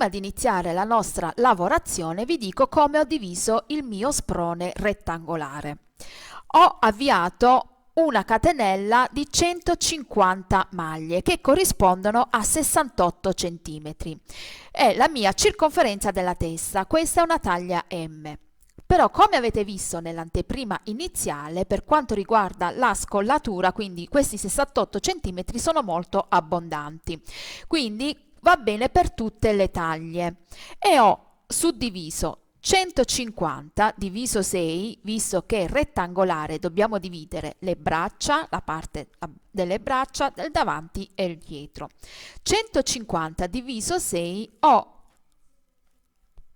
Prima di iniziare la nostra lavorazione vi dico come ho diviso il mio sprone rettangolare. Ho avviato una catenella di 150 maglie che corrispondono a 68 cm. È la mia circonferenza della testa, questa è una taglia M. Però come avete visto nell'anteprima iniziale, per quanto riguarda la scollatura, quindi questi 68 cm sono molto abbondanti, quindi va bene per tutte le taglie e ho suddiviso 150 diviso 6, visto che è rettangolare dobbiamo dividere le braccia, la parte delle braccia, del davanti e il dietro. 150 diviso 6 ho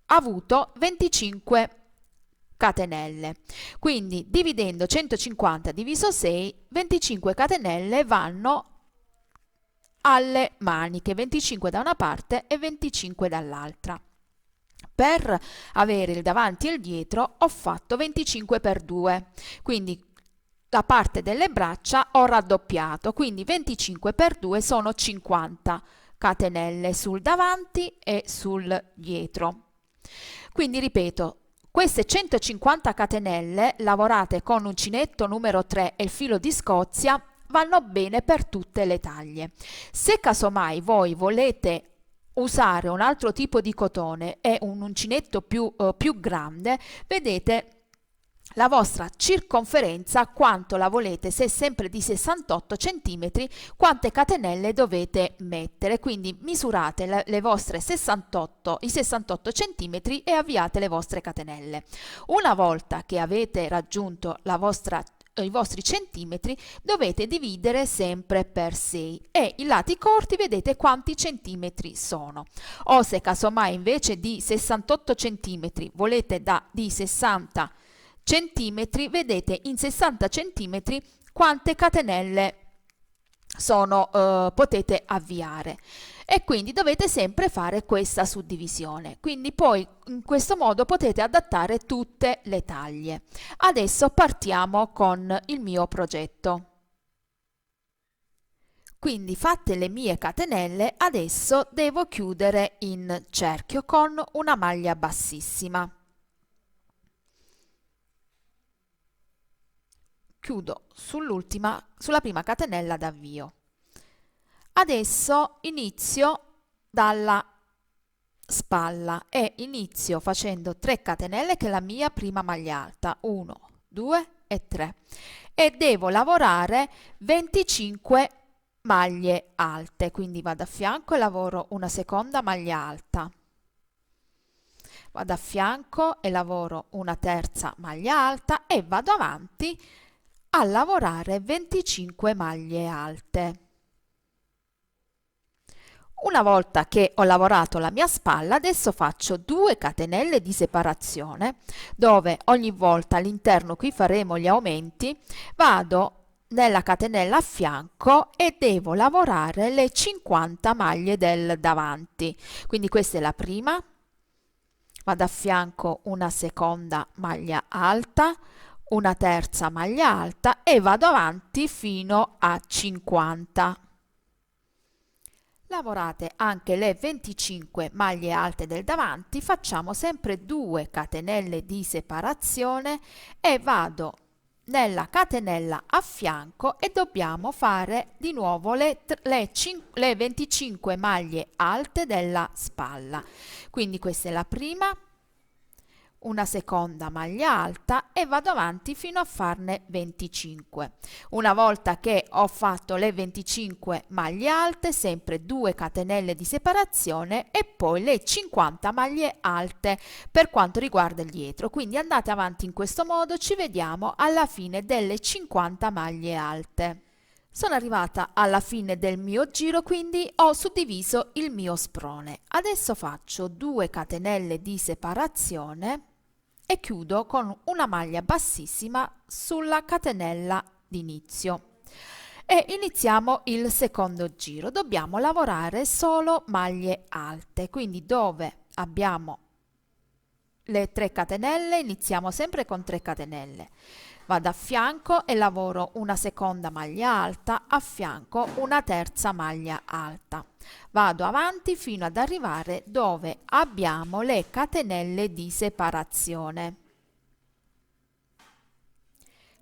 avuto 25 catenelle, quindi dividendo 150 diviso 6, 25 catenelle vanno alle maniche, 25 da una parte e 25 dall'altra. Per avere il davanti e il dietro ho fatto 25 per 2, quindi la parte delle braccia ho raddoppiato, quindi 25 per 2 sono 50 catenelle sul davanti e sul dietro. Quindi ripeto, queste 150 catenelle lavorate con uncinetto numero 3 e il filo di Scozia vanno bene per tutte le taglie. Se casomai voi volete usare un altro tipo di cotone e un uncinetto più grande, vedete la vostra circonferenza quanto la volete, se è sempre di 68 cm, quante catenelle dovete mettere, quindi misurate le vostre 68 cm e avviate le vostre catenelle. Una volta che avete raggiunto i vostri centimetri, dovete dividere sempre per 6 e i lati corti vedete quanti centimetri sono, o se casomai invece di 68 centimetri volete di 60 centimetri, vedete in 60 centimetri quante catenelle potete avviare, e quindi dovete sempre fare questa suddivisione. Quindi poi in questo modo potete adattare tutte le taglie. Adesso partiamo con il mio progetto. Quindi fatte le mie catenelle, adesso devo chiudere in cerchio con una maglia bassissima. Chiudo sulla prima catenella d'avvio. Adesso inizio dalla spalla e inizio facendo 3 catenelle, che è la mia prima maglia alta, 1, 2 e 3, e devo lavorare 25 maglie alte, quindi vado a fianco e lavoro una seconda maglia alta, vado a fianco e lavoro una terza maglia alta e vado avanti a lavorare 25 maglie alte. Una volta che ho lavorato la mia spalla, adesso faccio 2 catenelle di separazione, dove ogni volta all'interno, qui faremo gli aumenti, vado nella catenella a fianco e devo lavorare le 50 maglie del davanti. Quindi questa è la prima, vado a fianco una seconda maglia alta, una terza maglia alta e vado avanti fino a 50. Lavorate anche le 25 maglie alte del davanti, facciamo sempre 2 catenelle di separazione e vado nella catenella a fianco e dobbiamo fare di nuovo le 25 maglie alte della spalla. Quindi questa è la prima, una seconda maglia alta e vado avanti fino a farne 25. Una volta che ho fatto le 25 maglie alte, sempre 2 catenelle di separazione e poi le 50 maglie alte per quanto riguarda il dietro. Quindi andate avanti in questo modo, ci vediamo alla fine delle 50 maglie alte. Sono arrivata alla fine del mio giro, quindi ho suddiviso il mio sprone. Adesso faccio 2 catenelle di separazione e chiudo con una maglia bassissima sulla catenella d'inizio e iniziamo il secondo giro. Dobbiamo lavorare solo maglie alte, quindi dove abbiamo le 3 catenelle, iniziamo sempre con 3 catenelle. Vado a fianco e lavoro una seconda maglia alta, a fianco una terza maglia alta. Vado avanti fino ad arrivare dove abbiamo le catenelle di separazione.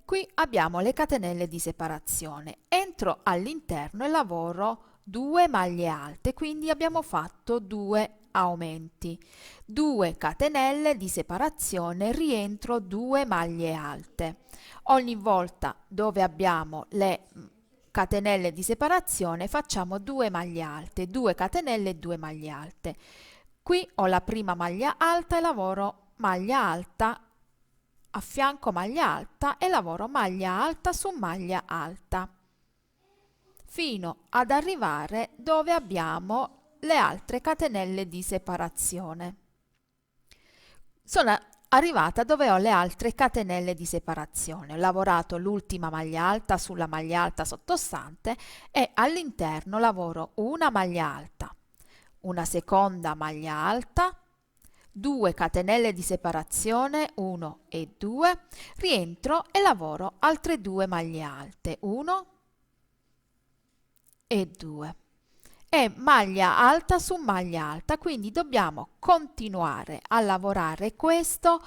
Qui abbiamo le catenelle di separazione. Entro all'interno e lavoro 2 maglie alte, quindi abbiamo fatto 2 aumenti. 2 catenelle di separazione, rientro 2 maglie alte. Ogni volta dove abbiamo le catenelle di separazione facciamo 2 maglie alte, 2 catenelle e 2 maglie alte. Qui ho la prima maglia alta e lavoro maglia alta, a fianco maglia alta e lavoro maglia alta su maglia alta fino ad arrivare dove abbiamo le altre catenelle di separazione. Sono arrivata dove ho le altre catenelle di separazione. Ho lavorato l'ultima maglia alta sulla maglia alta sottostante e all'interno lavoro una maglia alta, una seconda maglia alta, 2 catenelle di separazione, 1 e 2, rientro e lavoro altre 2 maglie alte, 1 e 2. E maglia alta su maglia alta, quindi dobbiamo continuare a lavorare questo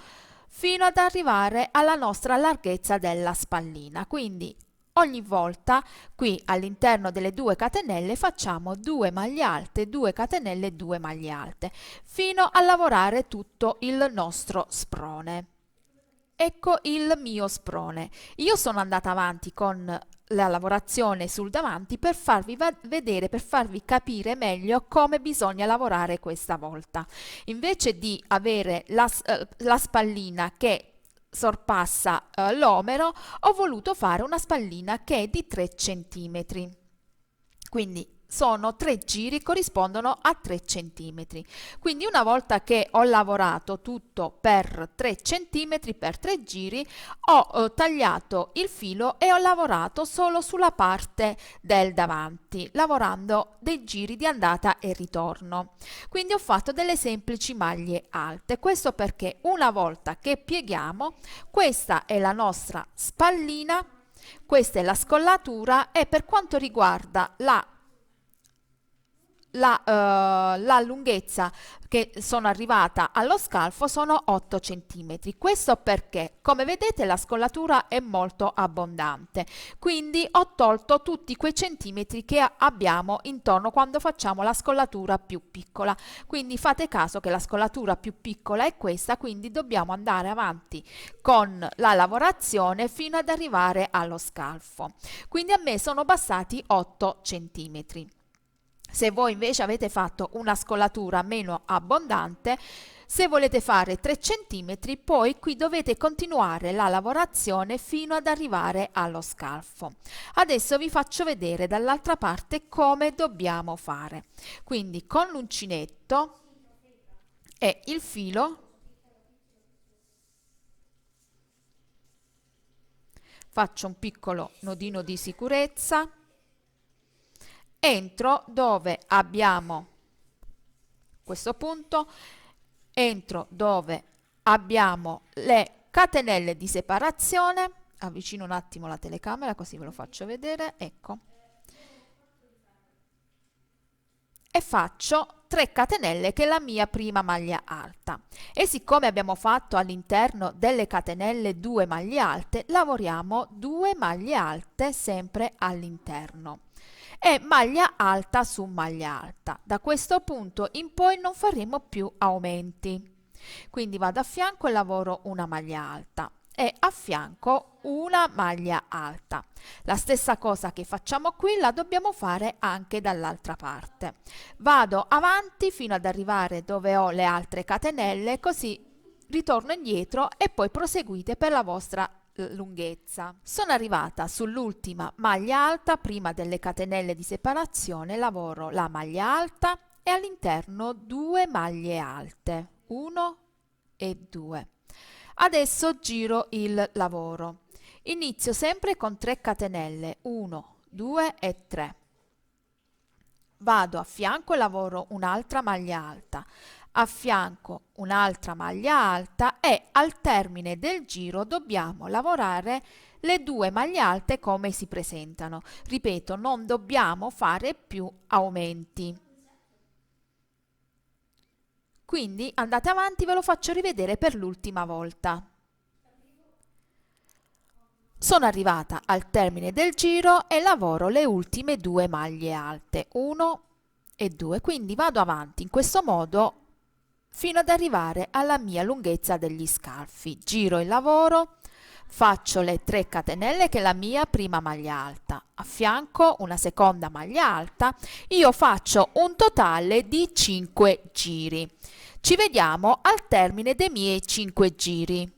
fino ad arrivare alla nostra larghezza della spallina. Quindi ogni volta qui all'interno delle 2 catenelle facciamo 2 maglie alte, 2 catenelle, 2 maglie alte, fino a lavorare tutto il nostro sprone. Ecco il mio sprone. Io sono andata avanti con la lavorazione sul davanti per farvi vedere, per farvi capire meglio come bisogna lavorare questa volta. Invece di avere la spallina che sorpassa l'omero, ho voluto fare una spallina che è di 3 centimetri. Quindi sono 3 giri, corrispondono a 3 centimetri. Quindi una volta che ho lavorato tutto per 3 centimetri per 3 giri, ho tagliato il filo e ho lavorato solo sulla parte del davanti, lavorando dei giri di andata e ritorno. Quindi ho fatto delle semplici maglie alte. Questo perché una volta che pieghiamo, questa è la nostra spallina, questa è la scollatura e per quanto riguarda la lunghezza che sono arrivata allo scalfo sono 8 centimetri. Questo perché, come vedete, la scollatura è molto abbondante, quindi ho tolto tutti quei centimetri che abbiamo intorno quando facciamo la scollatura più piccola. Quindi fate caso che la scollatura più piccola è questa, quindi dobbiamo andare avanti con la lavorazione fino ad arrivare allo scalfo. Quindi a me sono bastati 8 centimetri. Se voi invece avete fatto una scollatura meno abbondante, se volete fare 3 centimetri, poi qui dovete continuare la lavorazione fino ad arrivare allo scalfo. Adesso vi faccio vedere dall'altra parte come dobbiamo fare. Quindi con l'uncinetto e il filo faccio un piccolo nodino di sicurezza. Entro dove abbiamo questo punto, entro dove abbiamo le catenelle di separazione, avvicino un attimo la telecamera così ve lo faccio vedere, ecco, e faccio 3 catenelle che è la mia prima maglia alta. E siccome abbiamo fatto all'interno delle catenelle 2 maglie alte, lavoriamo 2 maglie alte sempre all'interno e maglia alta su maglia alta. Da questo punto in poi non faremo più aumenti. Quindi vado a fianco e lavoro una maglia alta e a fianco una maglia alta. La stessa cosa che facciamo qui la dobbiamo fare anche dall'altra parte. Vado avanti fino ad arrivare dove ho le altre catenelle, così ritorno indietro e poi proseguite per la vostra lunghezza. Sono arrivata sull'ultima maglia alta, prima delle catenelle di separazione lavoro la maglia alta e all'interno 2 maglie alte, 1 e 2. Adesso giro il lavoro. Inizio sempre con 3 catenelle, 1, 2 e 3. Vado a fianco e lavoro un'altra maglia alta. affianco un'altra maglia alta e al termine del giro dobbiamo lavorare le 2 maglie alte come si presentano. Ripeto, non dobbiamo fare più aumenti. Quindi andate avanti, ve lo faccio rivedere per l'ultima volta. Sono arrivata al termine del giro e lavoro le ultime 2 maglie alte, 1 e 2, quindi vado avanti in questo modo fino ad arrivare alla mia lunghezza degli scalfi. Giro il lavoro, faccio le 3 catenelle che è la mia prima maglia alta, affianco una seconda maglia alta, io faccio un totale di 5 giri. Ci vediamo al termine dei miei 5 giri.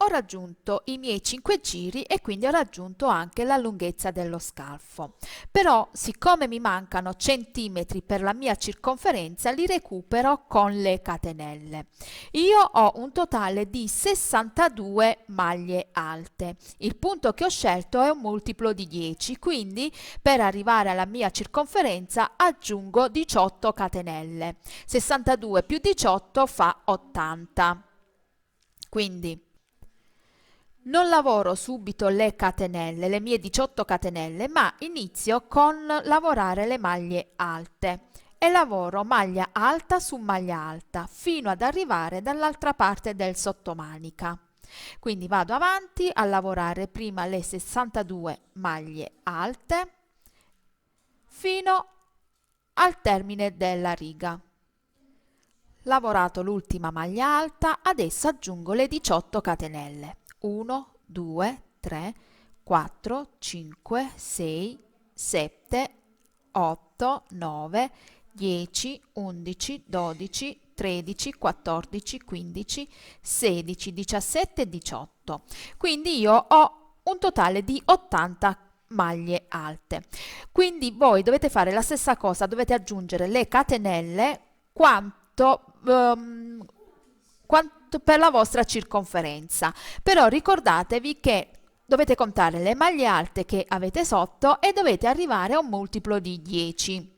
Ho raggiunto i miei 5 giri e quindi ho raggiunto anche la lunghezza dello scalfo. Però, siccome mi mancano centimetri per la mia circonferenza, li recupero con le catenelle. Io ho un totale di 62 maglie alte. Il punto che ho scelto è un multiplo di 10, quindi per arrivare alla mia circonferenza aggiungo 18 catenelle. 62 più 18 fa 80. Quindi non lavoro subito le catenelle, le mie 18 catenelle, ma inizio con lavorare le maglie alte e lavoro maglia alta su maglia alta fino ad arrivare dall'altra parte del sottomanica. Quindi vado avanti a lavorare prima le 62 maglie alte fino al termine della riga. Lavorato l'ultima maglia alta, adesso aggiungo le 18 catenelle. 1, 2, 3, 4, 5, 6, 7, 8, 9, 10, 11, 12, 13, 14, 15, 16, 17 e 18. Quindi io ho un totale di 80 maglie alte. Quindi voi dovete fare la stessa cosa, dovete aggiungere le catenelle quanto per la vostra circonferenza. Però ricordatevi che dovete contare le maglie alte che avete sotto e dovete arrivare a un multiplo di 10.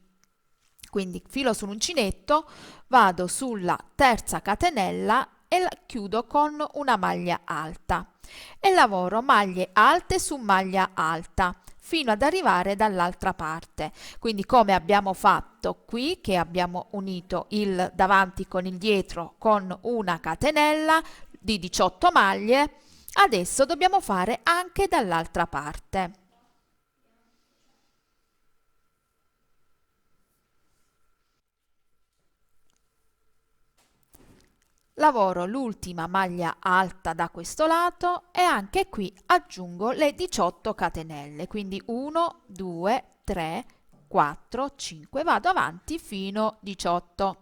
Quindi filo sull'uncinetto, vado sulla terza catenella e la chiudo con una maglia alta e lavoro maglie alte su maglia alta fino ad arrivare dall'altra parte. Quindi come abbiamo fatto qui, che abbiamo unito il davanti con il dietro con una catenella di 18 maglie, adesso dobbiamo fare anche dall'altra parte. Lavoro l'ultima maglia alta da questo lato e anche qui aggiungo le 18 catenelle, quindi 1, 2, 3, 4, 5, vado avanti fino a 18.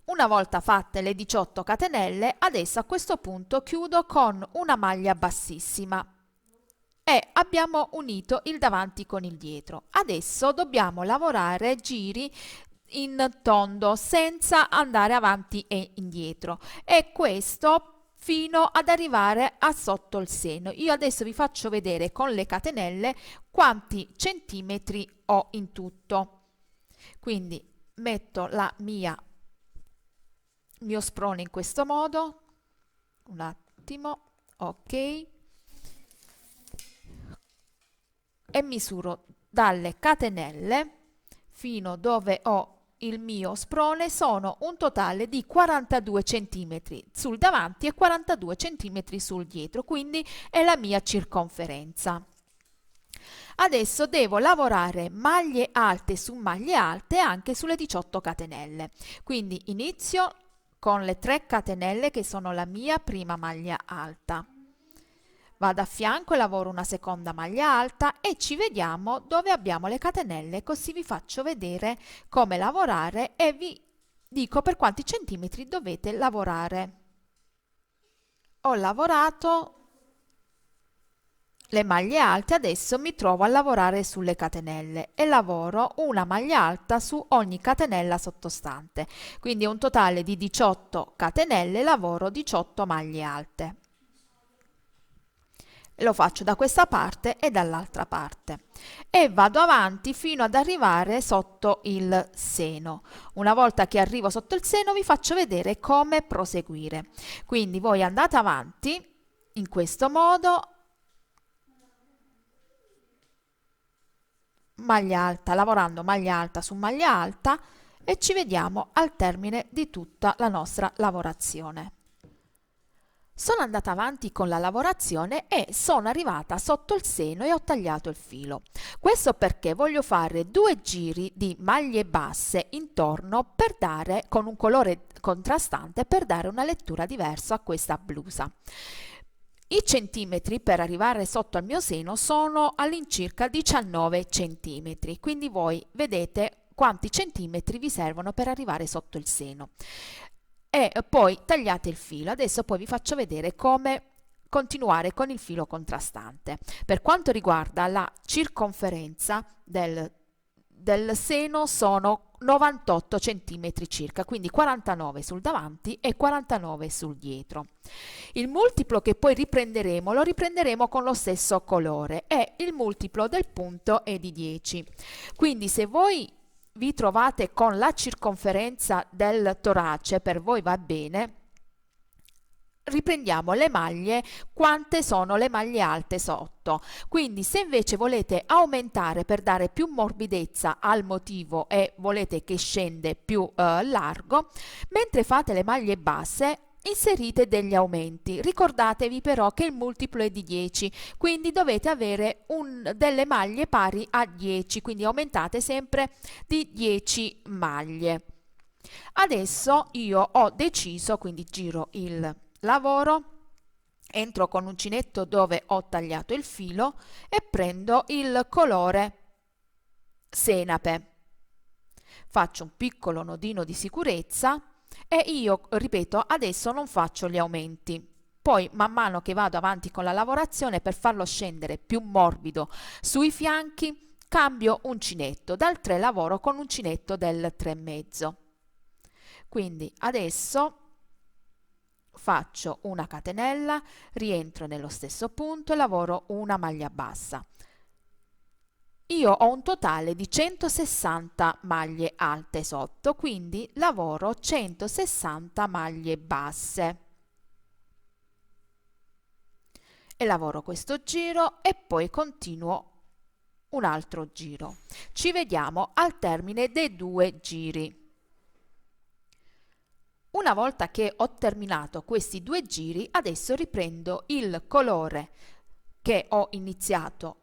Una volta fatte le 18 catenelle, adesso a questo punto chiudo con una maglia bassissima e abbiamo unito il davanti con il dietro. Adesso dobbiamo lavorare giri in tondo senza andare avanti e indietro e questo fino ad arrivare a sotto il seno. Io adesso vi faccio vedere con le catenelle quanti centimetri ho in tutto. Quindi metto il mio sprone in questo modo, un attimo, ok, e misuro dalle catenelle fino dove ho il mio sprone. Sono un totale di 42 cm sul davanti e 42 cm sul dietro, quindi è la mia circonferenza. Adesso devo lavorare maglie alte su maglie alte anche sulle 18 catenelle. Quindi inizio con le 3 catenelle che sono la mia prima maglia alta. Vado a fianco e lavoro una seconda maglia alta e ci vediamo dove abbiamo le catenelle, così vi faccio vedere come lavorare e vi dico per quanti centimetri dovete lavorare. Ho lavorato le maglie alte, adesso mi trovo a lavorare sulle catenelle e lavoro una maglia alta su ogni catenella sottostante, quindi un totale di 18 catenelle, lavoro 18 maglie alte. Lo faccio da questa parte e dall'altra parte e vado avanti fino ad arrivare sotto il seno. Una volta che arrivo sotto il seno vi faccio vedere come proseguire. Quindi voi andate avanti in questo modo, maglia alta, lavorando maglia alta su maglia alta, e ci vediamo al termine di tutta la nostra lavorazione. Sono andata avanti con la lavorazione e sono arrivata sotto il seno e ho tagliato il filo. Questo perché voglio fare 2 giri di maglie basse intorno per dare, con un colore contrastante, per dare una lettura diversa a questa blusa. I centimetri per arrivare sotto al mio seno sono all'incirca 19 centimetri, quindi voi vedete quanti centimetri vi servono per arrivare sotto il seno. E poi tagliate il filo. Adesso poi vi faccio vedere come continuare con il filo contrastante. Per quanto riguarda la circonferenza del seno sono 98 centimetri circa, quindi 49 sul davanti e 49 sul dietro. Il multiplo che poi riprenderemo lo riprenderemo con lo stesso colore e il multiplo del punto è di 10. Quindi se voi vi trovate con la circonferenza del torace, per voi va bene, riprendiamo le maglie, quante sono le maglie alte sotto. Quindi se invece volete aumentare per dare più morbidezza al motivo e volete che scende più largo, mentre fate le maglie basse inserite degli aumenti. Ricordatevi però che il multiplo è di 10, quindi dovete avere delle maglie pari a 10, quindi aumentate sempre di 10 maglie. Adesso io ho deciso, quindi giro il lavoro, entro con uncinetto dove ho tagliato il filo e prendo il colore senape. Faccio un piccolo nodino di sicurezza e io, ripeto, adesso non faccio gli aumenti. Poi man mano che vado avanti con la lavorazione, per farlo scendere più morbido sui fianchi, cambio uncinetto. Dal 3 lavoro con uncinetto del 3,5. Quindi adesso faccio una catenella, rientro nello stesso punto e lavoro una maglia bassa. Io ho un totale di 160 maglie alte sotto, quindi lavoro 160 maglie basse. E lavoro questo giro e poi continuo un altro giro. Ci vediamo al termine dei 2 giri. Una volta che ho terminato questi 2 giri, adesso riprendo il colore che ho iniziato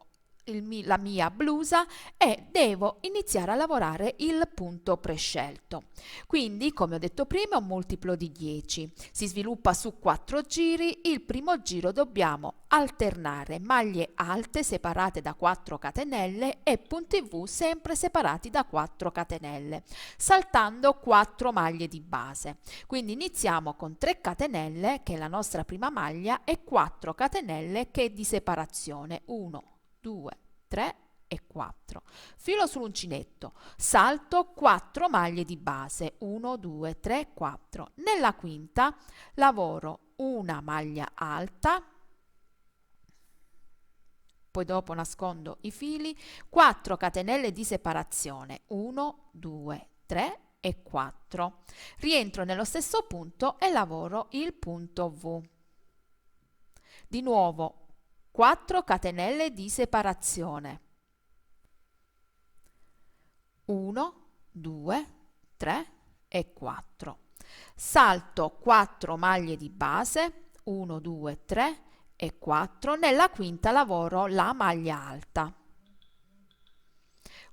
la mia blusa e devo iniziare a lavorare il punto prescelto. Quindi, come ho detto prima, un multiplo di 10 si sviluppa su 4 giri. Il primo giro dobbiamo alternare maglie alte separate da 4 catenelle e punti V sempre separati da 4 catenelle, saltando 4 maglie di base. Quindi iniziamo con 3 catenelle, che è la nostra prima maglia, e 4 catenelle, che è di separazione. 1, 2, 3 e 4. Filo sull'uncinetto, salto 4 maglie di base, 1, 2, 3, 4. Nella quinta lavoro una maglia alta, poi dopo nascondo i fili, 4 catenelle di separazione, 1, 2, 3 e 4. Rientro nello stesso punto e lavoro il punto V. Di nuovo 4 catenelle di separazione, 1, 2, 3 e 4. Salto 4 maglie di base, 1, 2, 3 e 4. Nella quinta lavoro la maglia alta,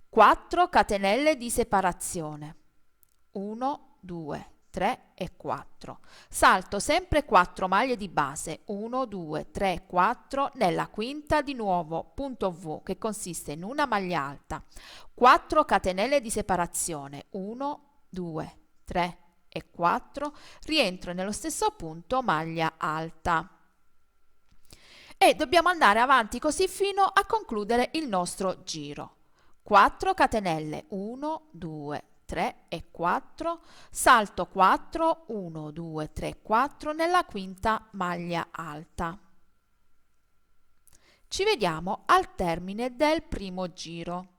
4 catenelle di separazione, 1, 2, 3 e 4. Salto sempre 4 maglie di base, 1, 2, 3, 4. Nella quinta di nuovo punto V, che consiste in una maglia alta, 4 catenelle di separazione, 1, 2, 3 e 4. Rientro nello stesso punto, maglia alta. E dobbiamo andare avanti così fino a concludere il nostro giro. 4 catenelle, 1, 2, 3 e 4, salto 4, 1, 2, 3, 4 nella quinta maglia alta. Ci vediamo al termine del primo giro.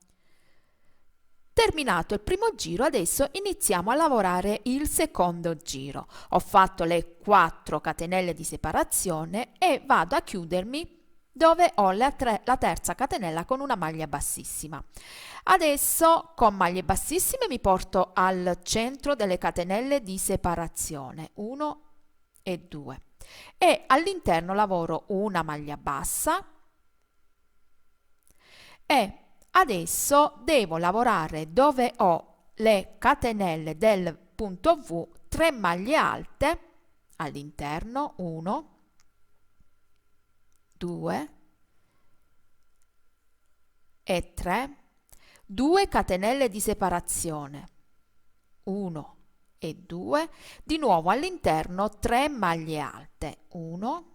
Terminato il primo giro, adesso iniziamo a lavorare il secondo giro. Ho fatto le 4 catenelle di separazione e vado a chiudermi dove ho la terza catenella con una maglia bassissima. Adesso con maglie bassissime mi porto al centro delle catenelle di separazione, 1 e 2, e all'interno lavoro una maglia bassa e adesso devo lavorare dove ho le catenelle del punto V, 3 maglie alte all'interno, 1, 2 e 3, 2 catenelle di separazione, 1 e 2, di nuovo all'interno 3 maglie alte, 1,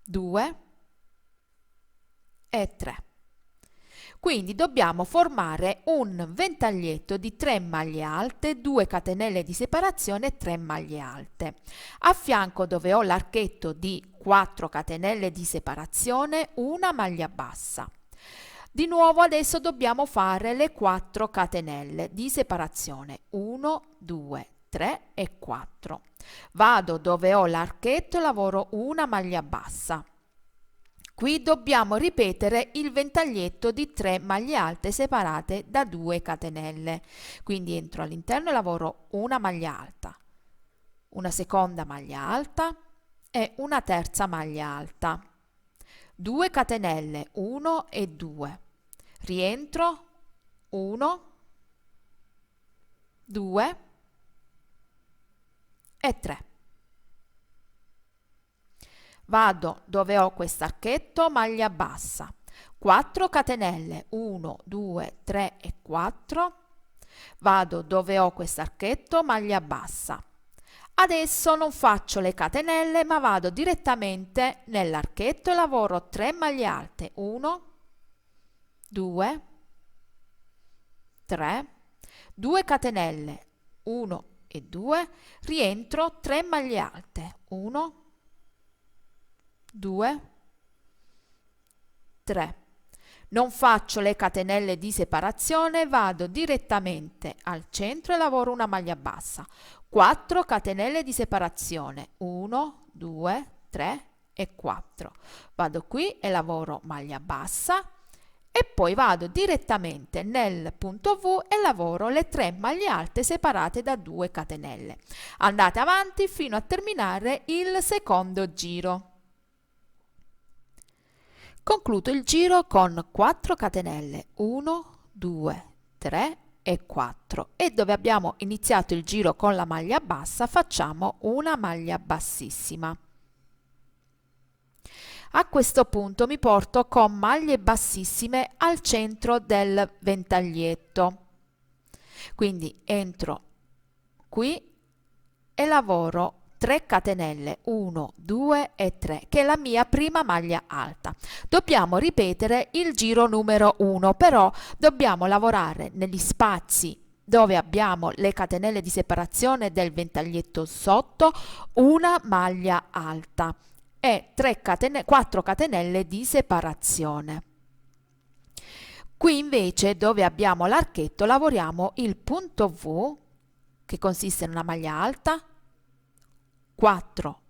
2 e 3. Quindi dobbiamo formare un ventaglietto di 3 maglie alte, 2 catenelle di separazione e 3 maglie alte. A fianco dove ho l'archetto di 4 catenelle di separazione, una maglia bassa. Di nuovo adesso dobbiamo fare le 4 catenelle di separazione, 1, 2, 3 e 4. Vado dove ho l'archetto e lavoro una maglia bassa. Qui dobbiamo ripetere il ventaglietto di 3 maglie alte separate da 2 catenelle. Quindi entro all'interno e lavoro una maglia alta, una seconda maglia alta e una terza maglia alta. 2 catenelle, 1 e 2. Rientro, 1, 2 e 3. Vado dove ho quest'archetto, maglia bassa, 4 catenelle, 1, 2, 3 e 4. Vado dove ho quest'archetto, maglia bassa. Adesso non faccio le catenelle ma vado direttamente nell'archetto e lavoro 3 maglie alte, 1, 2, 3, 2 catenelle, 1 e 2, rientro 3 maglie alte, 1, 2, 3. Non faccio le catenelle di separazione, vado direttamente al centro e lavoro una maglia bassa. 4 catenelle di separazione, 1, 2, 3 e 4. Vado qui e lavoro maglia bassa e poi vado direttamente nel punto V e lavoro le 3 maglie alte separate da 2 catenelle. Andate avanti fino a terminare il secondo giro. Concludo il giro con 4 catenelle, 1, 2, 3 e 4 e dove abbiamo iniziato il giro con la maglia bassa facciamo una maglia bassissima. A questo punto mi porto con maglie bassissime al centro del ventaglietto. Quindi entro qui e lavoro 3 catenelle, 1, 2 e 3, che è la mia prima maglia alta. Dobbiamo ripetere il giro numero 1, però dobbiamo lavorare negli spazi dove abbiamo le catenelle di separazione del ventaglietto sotto, una maglia alta e 4 catenelle di separazione. Qui invece dove abbiamo l'archetto lavoriamo il punto V, che consiste in una maglia alta, 4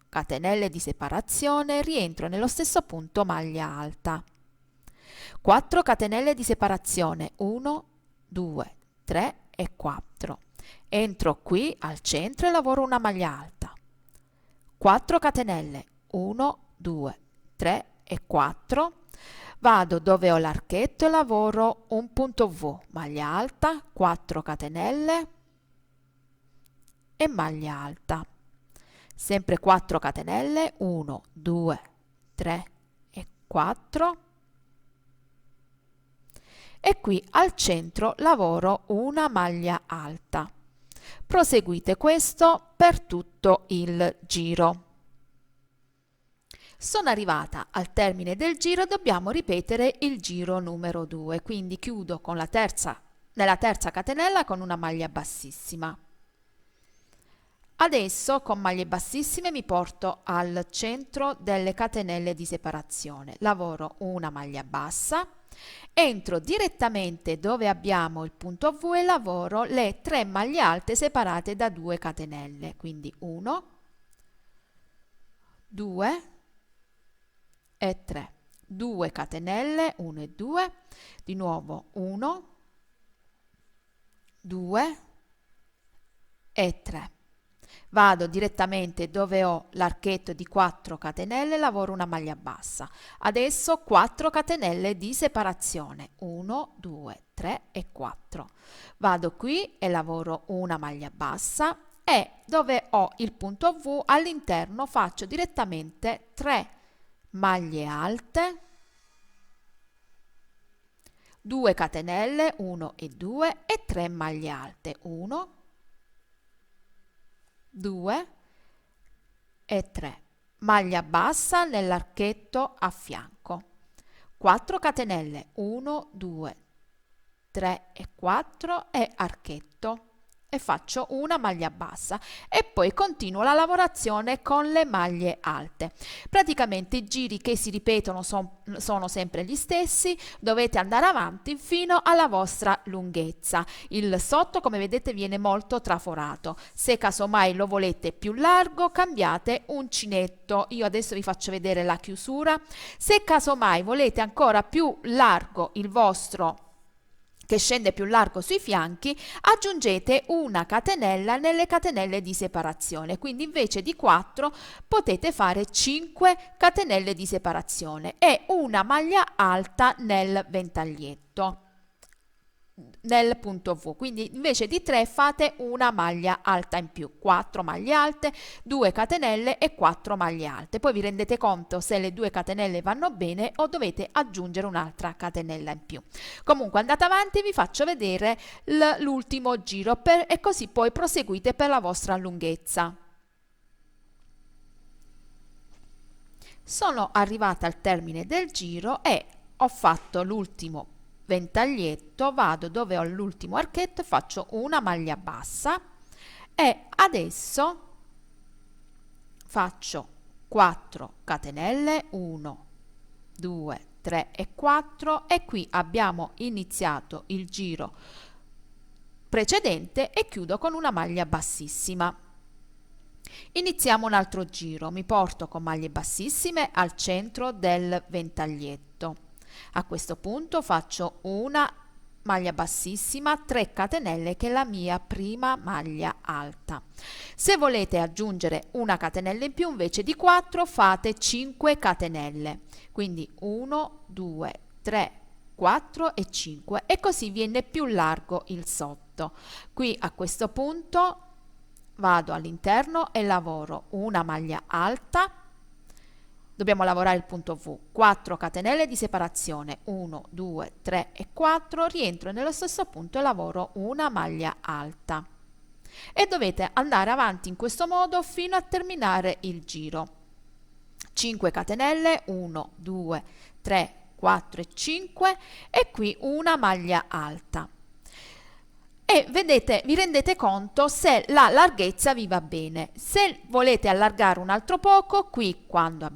catenelle di separazione, rientro nello stesso punto maglia alta, 4 catenelle di separazione, 1, 2, 3 e 4. Entro qui al centro e lavoro una maglia alta, 4 catenelle, 1, 2, 3 e 4. Vado dove ho l'archetto e lavoro un punto V, maglia alta, 4 catenelle e maglia alta. Sempre 4 catenelle, 1, 2, 3 e 4. E qui al centro lavoro una maglia alta. Proseguite questo per tutto il giro. Sono arrivata al termine del giro, dobbiamo ripetere il giro numero 2, quindi chiudo con nella terza catenella con una maglia bassissima. Adesso con maglie bassissime mi porto al centro delle catenelle di separazione, lavoro una maglia bassa, entro direttamente dove abbiamo il punto V e lavoro le 3 maglie alte separate da 2 catenelle, quindi 1, 2 e 3, 2 catenelle, 1 e 2, di nuovo 1, 2 e 3. Vado direttamente dove ho l'archetto di 4 catenelle, lavoro una maglia bassa. Adesso 4 catenelle di separazione, 1, 2, 3 e 4. Vado qui e lavoro una maglia bassa e dove ho il punto V all'interno faccio direttamente 3 maglie alte, 2 catenelle, 1 e 2 e 3 maglie alte, 1, 2 e 3, maglia bassa nell'archetto a fianco, 4 catenelle, 1, 2, 3 e 4 e archetto e faccio una maglia bassa e poi continuo la lavorazione con le maglie alte. Praticamente i giri che si ripetono sono sempre gli stessi, dovete andare avanti fino alla vostra lunghezza. Il sotto, come vedete, viene molto traforato. Se casomai lo volete più largo, cambiate uncinetto. Io adesso vi faccio vedere la chiusura. Se casomai volete ancora più largo il vostro, che scende più largo sui fianchi, aggiungete una catenella nelle catenelle di separazione, quindi invece di 4 potete fare 5 catenelle di separazione e una maglia alta nel ventaglietto, nel punto V, quindi invece di 3 fate una maglia alta in più, 4 maglie alte, 2 catenelle e 4 maglie alte. Poi vi rendete conto se le 2 catenelle vanno bene o dovete aggiungere un'altra catenella in più. Comunque andate avanti, vi faccio vedere l'ultimo giro e così poi proseguite per la vostra lunghezza. Sono arrivata al termine del giro e ho fatto l'ultimo ventaglietto, vado dove ho l'ultimo archetto e faccio una maglia bassa e adesso faccio 4 catenelle, 1, 2, 3 e 4 e qui abbiamo iniziato il giro precedente e chiudo con una maglia bassissima. Iniziamo un altro giro, mi porto con maglie bassissime al centro del ventaglietto. A questo punto faccio una maglia bassissima, 3 catenelle che è la mia prima maglia alta. Se volete aggiungere una catenella in più invece di 4 fate 5 catenelle, quindi 1, 2, 3, 4 e 5 e così viene più largo il sotto. Qui a questo punto vado all'interno e lavoro una maglia alta. Dobbiamo lavorare il punto V, 4 catenelle di separazione, 1, 2, 3 e 4, rientro nello stesso punto e lavoro una maglia alta. E dovete andare avanti in questo modo fino a terminare il giro. 5 catenelle, 1, 2, 3, 4 e 5 e qui una maglia alta. E vedete, vi rendete conto se la larghezza vi va bene. Se volete allargare un altro poco, qui quando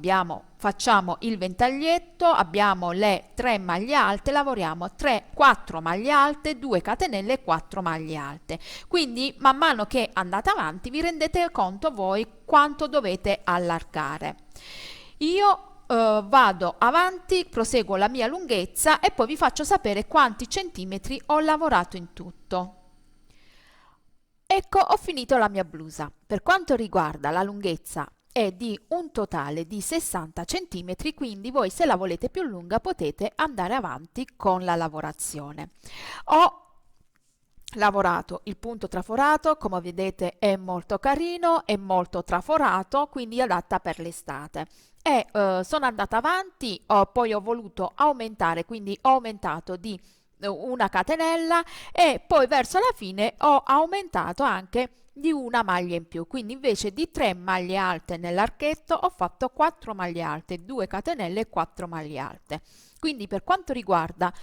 facciamo il ventaglietto, abbiamo le 3 maglie alte, lavoriamo 4 maglie alte, 2 catenelle e 4 maglie alte. Quindi man mano che andate avanti vi rendete conto voi quanto dovete allargare. Io vado avanti, proseguo la mia lunghezza e poi vi faccio sapere quanti centimetri ho lavorato in tutto. Ecco, ho finito la mia blusa. Per quanto riguarda la lunghezza è di un totale di 60 cm, quindi voi se la volete più lunga potete andare avanti con la lavorazione. Ho lavorato il punto traforato, come vedete è molto carino, è molto traforato, quindi adatta per l'estate. E sono andata avanti, poi ho voluto aumentare, quindi ho aumentato di una catenella e poi verso la fine ho aumentato anche di una maglia in più, quindi invece di 3 maglie alte nell'archetto ho fatto 4 maglie alte, 2 catenelle e 4 maglie alte. Quindi per quanto riguarda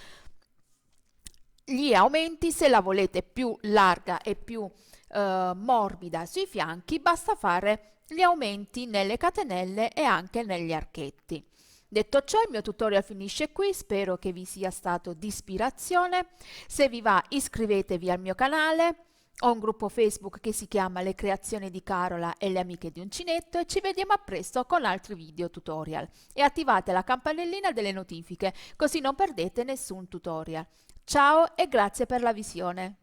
gli aumenti, se la volete più larga e più morbida sui fianchi, basta fare gli aumenti nelle catenelle e anche negli archetti. Detto ciò, il mio tutorial finisce qui, spero che vi sia stato di ispirazione. Se vi va, iscrivetevi al mio canale. Ho un gruppo Facebook che si chiama Le creazioni di Carola e le amiche di uncinetto e ci vediamo a presto con altri video tutorial. E attivate la campanellina delle notifiche così non perdete nessun tutorial. Ciao e grazie per la visione.